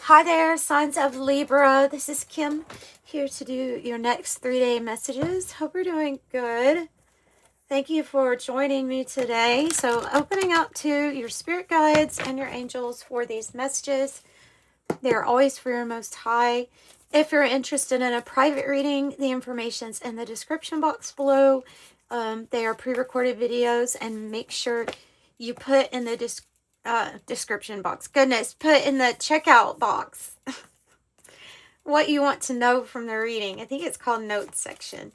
Hi there, signs of Libra. This is Kim here to do your next 3-day messages. Hope you're doing good. Thank you for joining me today. So opening up to your spirit guides and your angels for these messages. They're always for your most high. If you're interested in a private reading, the information's in the description box below. They are pre-recorded videos, and make sure you put in the description box. Goodness, put in the checkout box what you want to know from the reading. I think it's called notes section.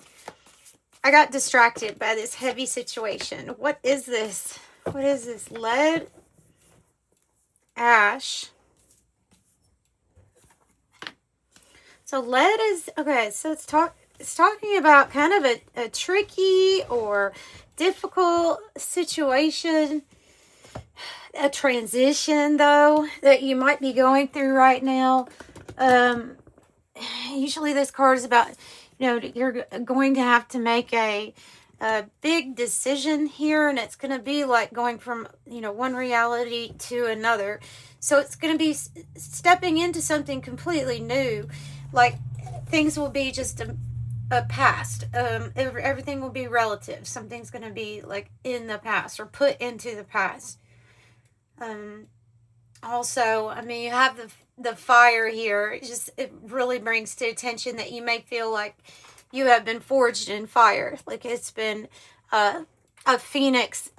I got distracted by this heavy situation. What is this? What is this? Lead, ash. So lead is, okay, so it's talking about kind of a tricky or difficult situation, a transition though that you might be going through right now. Usually this card is about, you're going to have to make a big decision here, and it's going to be like going from, one reality to another. So it's going to be stepping into something completely new. Like things will be just a past. Everything will be relative. Something's going to be like in the past or put into the past. Also, I mean, you have the fire here. It really brings to attention that you may feel like you have been forged in fire. Like it's been a phoenix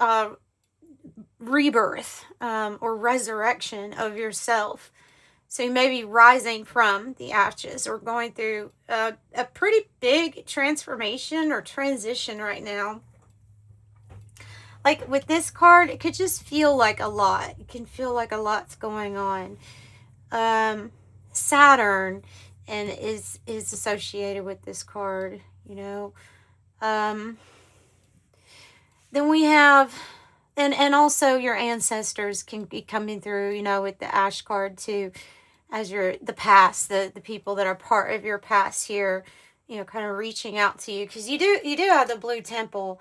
rebirth or resurrection of yourself. So you may be rising from the ashes or going through a pretty big transformation or transition right now. Like with this card, it could just feel like a lot. It can feel like a lot's going on. Saturn and is associated with this card, Then we have, and also your ancestors can be coming through, with the ash card too, as the past, the people that are part of your past here, kind of reaching out to you, because you do have the blue temple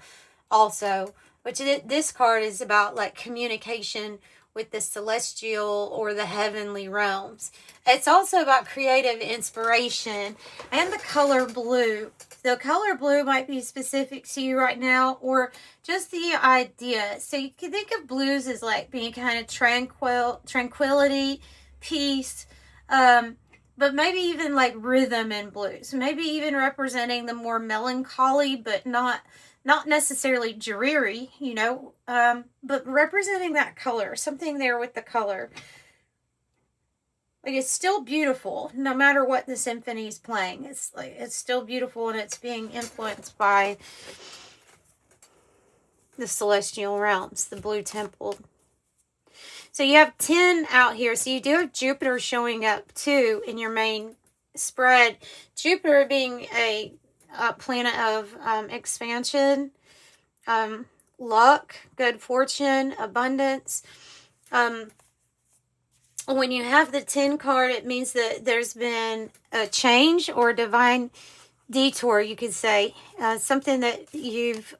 also, which this card is about like communication with the celestial or the heavenly realms. It's also about creative inspiration and the color blue. The color blue might be specific to you right now, or just the idea. So you can think of blues as like being kind of tranquility, peace, but maybe even like rhythm in blues. Maybe even representing the more melancholy, but not necessarily dreary, but representing that color, something there with the color. Like it's still beautiful, no matter what the symphony is playing. It's still beautiful, and it's being influenced by the celestial realms, the blue temple. So you have 10 out here. So you do have Jupiter showing up too in your main spread. Jupiter being a planet of expansion, luck, good fortune, abundance. When you have the 10 card, it means that there's been a change or a divine detour, you could say. Something that you've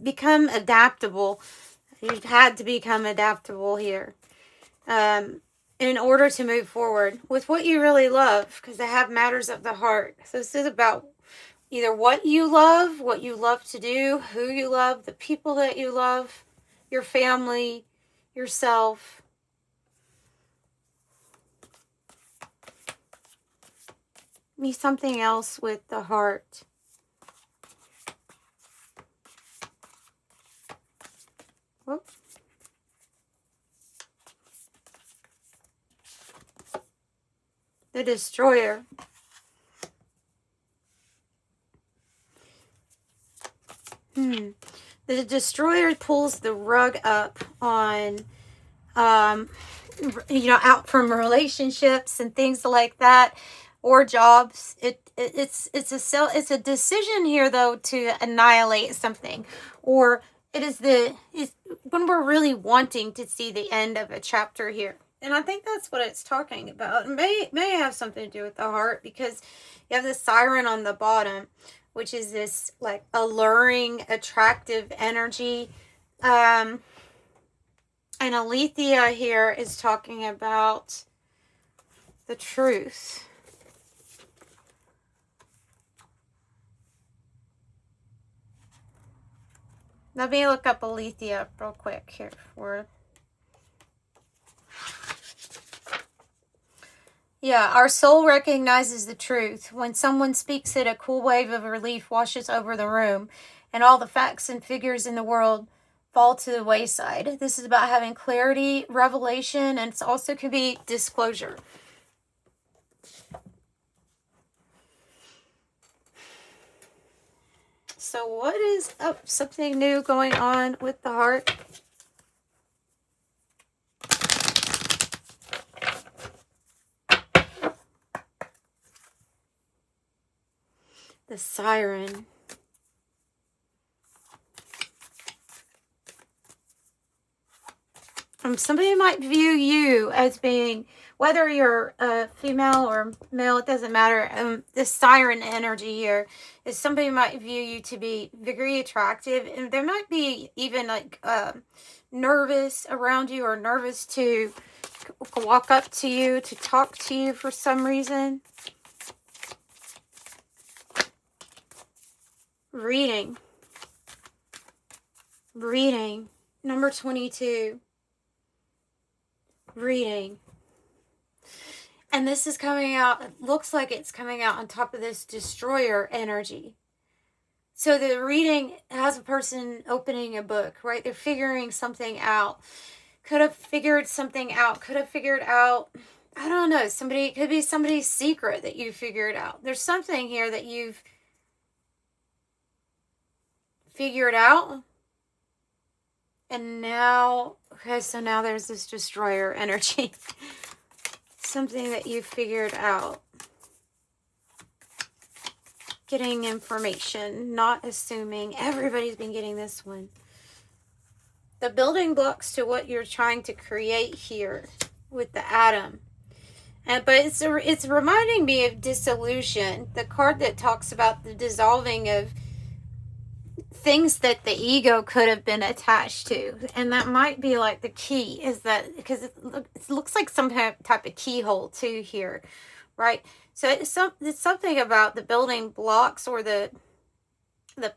become adaptable. You've had to become adaptable here in order to move forward with what you really love, because they have matters of the heart. So this is about either what you love to do, who you love, the people that you love, your family, yourself. Be something else with the heart. Whoop. The Destroyer. The Destroyer pulls the rug up on, out from relationships and things like that, or jobs. It's a decision here though to annihilate something, or it's when we're really wanting to see the end of a chapter here. And I think that's what it's talking about. It may have something to do with the heart, because you have the Siren on the bottom, which is this like alluring, attractive energy. And Alethea here is talking about The truth. Let me look up Alethea real quick here for... Yeah, our soul recognizes the truth. When someone speaks it, a cool wave of relief washes over the room, and all the facts and figures in the world fall to the wayside. This is about having clarity, revelation, and it also could be disclosure. So what is up? Something new going on with the heart? The Siren. Somebody might view you as being, whether you're a female or male, it doesn't matter. This siren energy here is somebody might view you to be very attractive, and they might be even like nervous around you, or nervous to walk up to you, to talk to you for some reason. Reading. Number 22. Reading. And this is coming out, it looks like it's coming out on top of this destroyer energy. So the reading has a person opening a book, right? They're figuring something out. Could have figured something out. Could have figured out, I don't know, somebody, it could be somebody's secret that you figured out. There's something here that you've figured out. And now, okay, so now there's this destroyer energy. Something that you figured out. Getting information, not assuming. Everybody's been getting this one. The building blocks to what you're trying to create here with the atom. But it's reminding me of dissolution. The card that talks about the dissolving of things that the ego could have been attached to. And that might be like the key, is that because it looks like some type of keyhole too here, right? So it's something about the building blocks, or the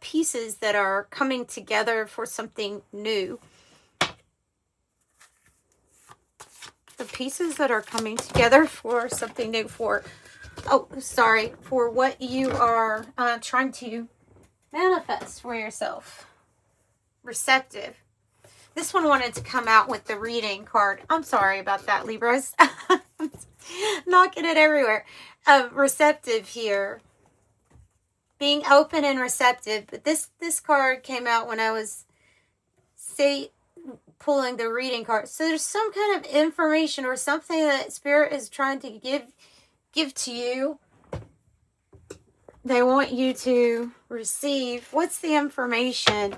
pieces that are coming together for something new. The pieces that are coming together for something new, for what you are trying to manifest for yourself. Receptive. This one wanted to come out with the reading card. I'm sorry about that, Libras. Knocking it everywhere. Receptive here. Being open and receptive. But this card came out when I was pulling the reading card. So there's some kind of information or something that Spirit is trying to give to you. They want you to receive. What's the information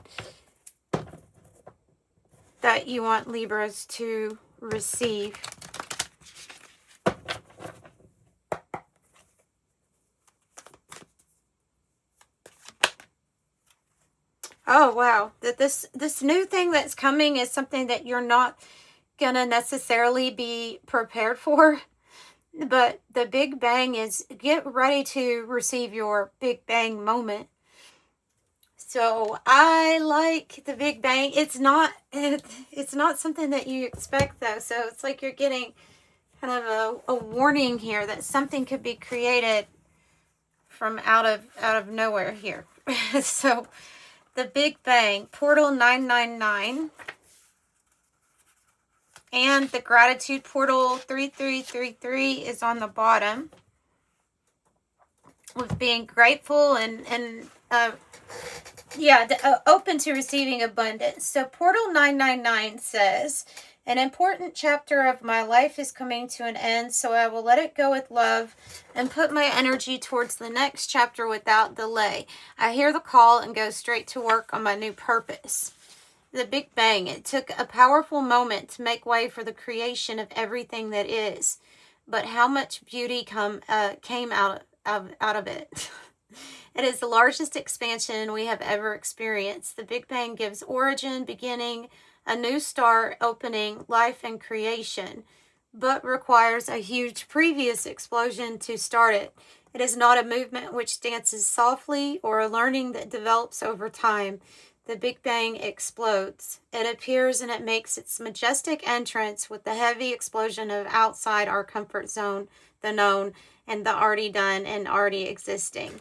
that you want Libras to receive? Oh, wow. That this new thing that's coming is something that you're not going to necessarily be prepared for. But the Big Bang is, get ready to receive your Big Bang moment. So I like the Big Bang. It's not something that you expect though. So it's like you're getting kind of a warning here that something could be created from out of nowhere here. So the Big Bang, portal 999. And the gratitude portal 3333 is on the bottom, with being grateful and open to receiving abundance. So portal 999 says, an important chapter of my life is coming to an end, so I will let it go with love and put my energy towards the next chapter without delay. I hear the call and go straight to work on my new purpose. The Big Bang. It took a powerful moment to make way for the creation of everything that is. But how much beauty came out of it. It is the largest expansion we have ever experienced. The Big Bang gives origin, beginning, a new start, opening, life, and creation. but requires a huge previous explosion to start it. It is not a movement which dances softly or a learning that develops over time. The Big Bang explodes. It appears and it makes its majestic entrance with the heavy explosion of outside our comfort zone, the known, and the already done and already existing.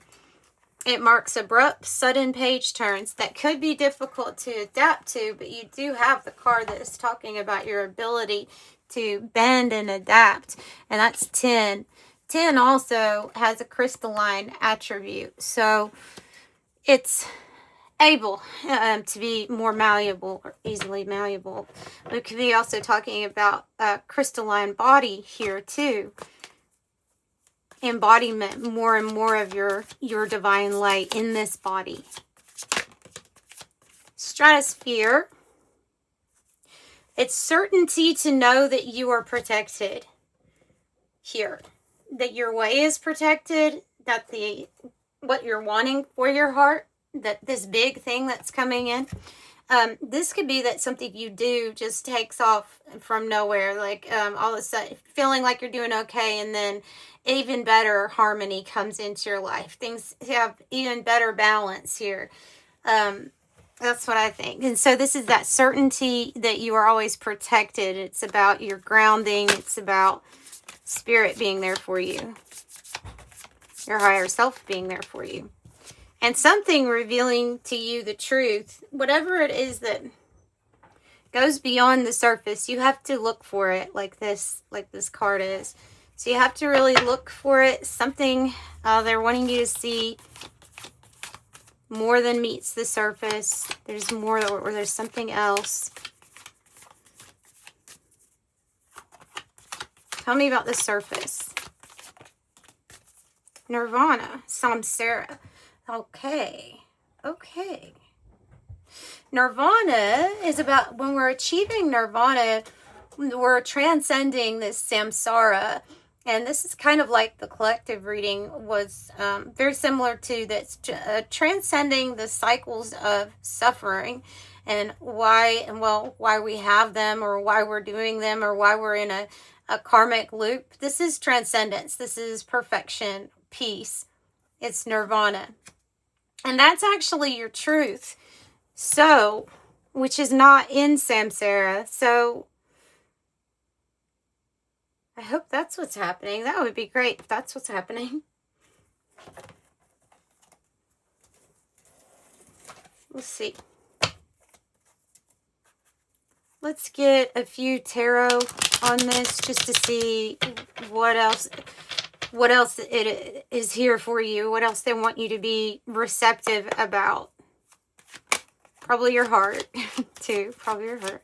It marks abrupt, sudden page turns that could be difficult to adapt to, but you do have the card that is talking about your ability to bend and adapt, and that's 10. 10 also has a crystalline attribute, so it's able to be more malleable or easily malleable. We could be also talking about a crystalline body here too. Embodiment, more and more of your divine light in this body. Stratosphere. It's certainty to know that you are protected here. That your way is protected, that what you're wanting for your heart, that this big thing that's coming in. This could be that something you do just takes off from nowhere, like all of a sudden feeling like you're doing okay, and then even better harmony comes into your life. Things have even better balance here. That's what I think. And so this is that certainty that you are always protected. It's about your grounding. It's about spirit being there for you. Your higher self being there for you. And something revealing to you the truth. Whatever it is that goes beyond the surface, you have to look for it like this card is. So you have to really look for it. Something they're wanting you to see more than meets the surface. There's more, or there's something else. Tell me about the surface. Nirvana, samsara. Okay. Nirvana is about when we're achieving nirvana, we're transcending this samsara. And this is kind of like the collective reading was very similar to this, transcending the cycles of suffering and why we have them, or why we're doing them, or why we're in a karmic loop. This is transcendence. This is perfection, peace. It's nirvana. And that's actually your truth. So, which is not in samsara. So, I hope that's what's happening. That would be great if that's what's happening. Let's see. Let's get a few tarot on this just to see what else it is here for you. What else they want you to be receptive about. Probably your heart, too. Probably your heart.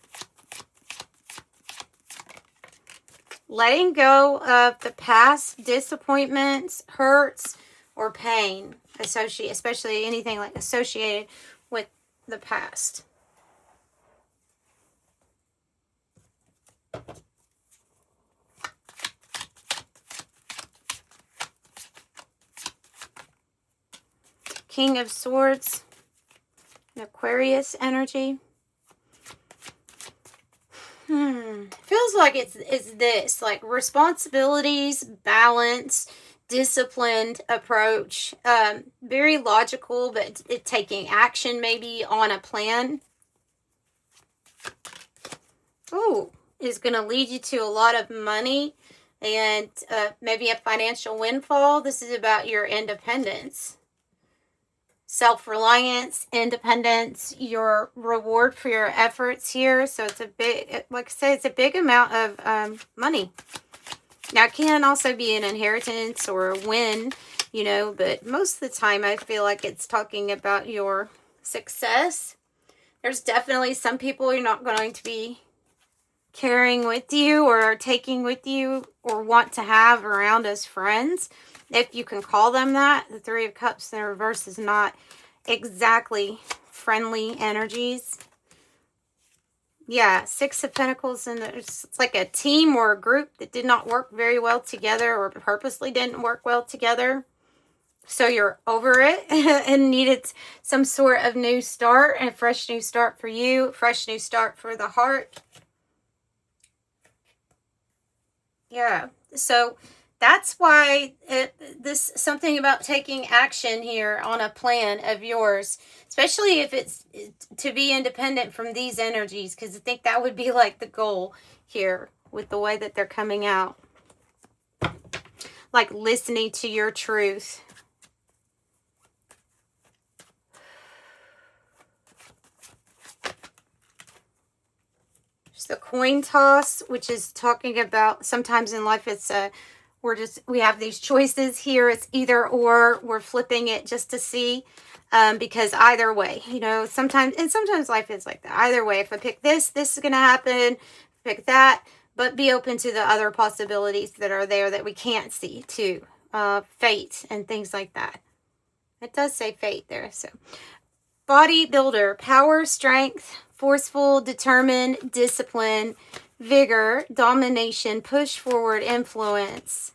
Letting go of the past disappointments, hurts, or pain, especially anything like associated with the past. King of Swords, an Aquarius energy. Feels like it's this, like responsibilities, balance, disciplined approach, very logical, but taking action maybe on a plan. Oh, is going to lead you to a lot of money and maybe a financial windfall. This is about your independence. Self-reliance, independence, your reward for your efforts here. So it's a big, like I said, it's a big amount of money. Now, it can also be an inheritance or a win, you know, but most of the time I feel like it's talking about your success. There's definitely some people you're not going to be carrying with you or taking with you or want to have around as friends. If you can call them that. The Three of Cups in the reverse is not exactly friendly energies. Yeah, Six of Pentacles, and it's like a team or a group that did not work very well together or purposely didn't work well together. So you're over it and needed some sort of new start, and a fresh new start for you, fresh new start for the heart. Yeah. So that's why this something about taking action here on a plan of yours, especially if it's to be independent from these energies, because I think that would be like the goal here with the way that they're coming out. Like listening to your truth. There's the coin toss, which is talking about sometimes in life it's we have these choices here. It's either or. We're flipping it just to see, because either way, you know, sometimes life is like that. Either way, if I pick this is going to happen. Pick that, but be open to the other possibilities that are there that we can't see too. Fate and things like that. It does say fate there. So bodybuilder, power, strength, forceful, determined, discipline, vigor, domination, push forward, influence.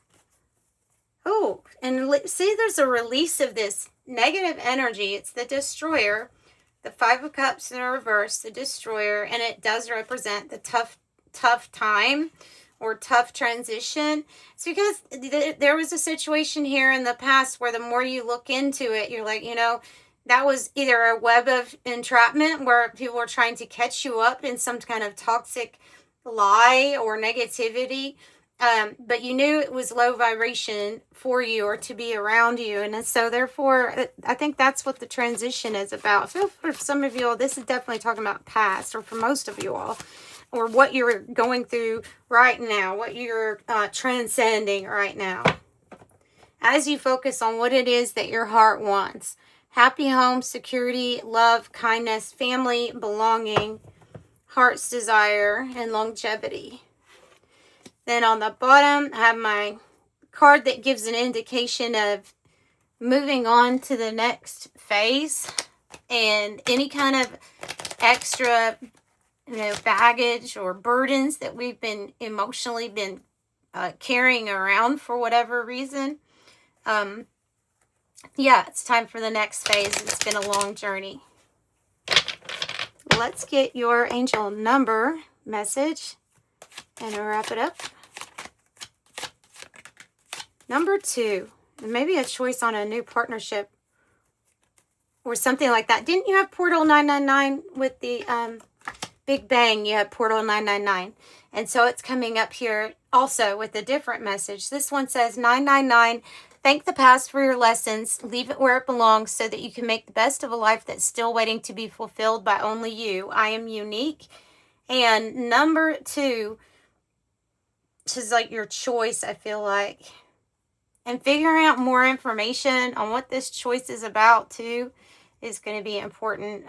Oh, and see, there's a release of this negative energy. It's the destroyer, the Five of Cups in reverse, the destroyer, and it does represent the tough time or tough transition. It's because there was a situation here in the past where the more you look into it, you're like, you know, that was either a web of entrapment where people were trying to catch you up in some kind of toxic lie or negativity. But you knew it was low vibration for you or to be around you. And so therefore, I think that's what the transition is about. So for some of you all, this is definitely talking about past, or for most of you all, or what you're going through right now, what you're transcending right now. As you focus on what it is that your heart wants. Happy home, security, love, kindness, family, belonging, heart's desire, and longevity. Then on the bottom, I have my card that gives an indication of moving on to the next phase and any kind of extra, you know, baggage or burdens that we've been emotionally carrying around for whatever reason. Yeah, it's time for the next phase. It's been a long journey. Let's get your angel number message and wrap it up. Number 2, maybe a choice on a new partnership or something like that. Didn't you have Portal 999 with the Big Bang? You had Portal 999. And so it's coming up here also with a different message. This one says 999. Thank the past for your lessons. Leave it where it belongs so that you can make the best of a life that's still waiting to be fulfilled by only you. I am unique. And number 2, which is like your choice, I feel like. And figuring out more information on what this choice is about, too, is going to be important.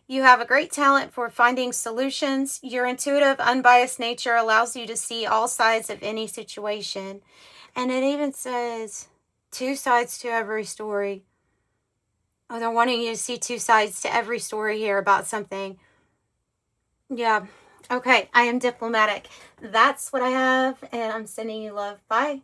You have a great talent for finding solutions. Your intuitive, unbiased nature allows you to see all sides of any situation. And it even says 2 sides to every story. Oh, they're wanting you to see 2 sides to every story here about something. Yeah. Okay, I am diplomatic. That's what I have, and I'm sending you love. Bye.